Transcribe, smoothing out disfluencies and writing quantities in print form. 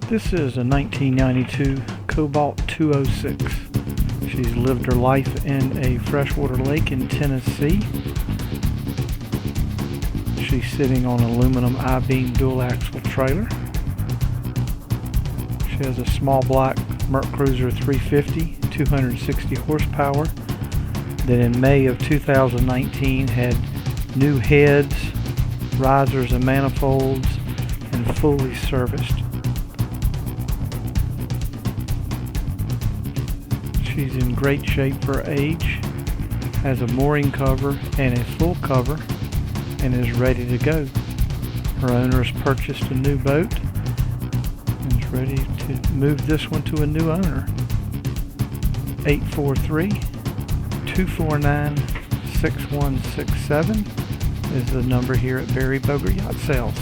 This is a 1992 Cobalt 206. She's lived her life in a freshwater lake in Tennessee. She's sitting on an aluminum I-beam dual axle trailer. She has a small block Mercruiser 350, 260 horsepower, that in May of 2019 had new heads, risers and manifolds, and fully serviced. She's in great shape for her age, has a mooring cover and a full cover, and is ready to go. Her owner has purchased a new boat and is ready to move this one to a new owner. 843-249-6167 is the number here at Berry-Boger Yacht Sales.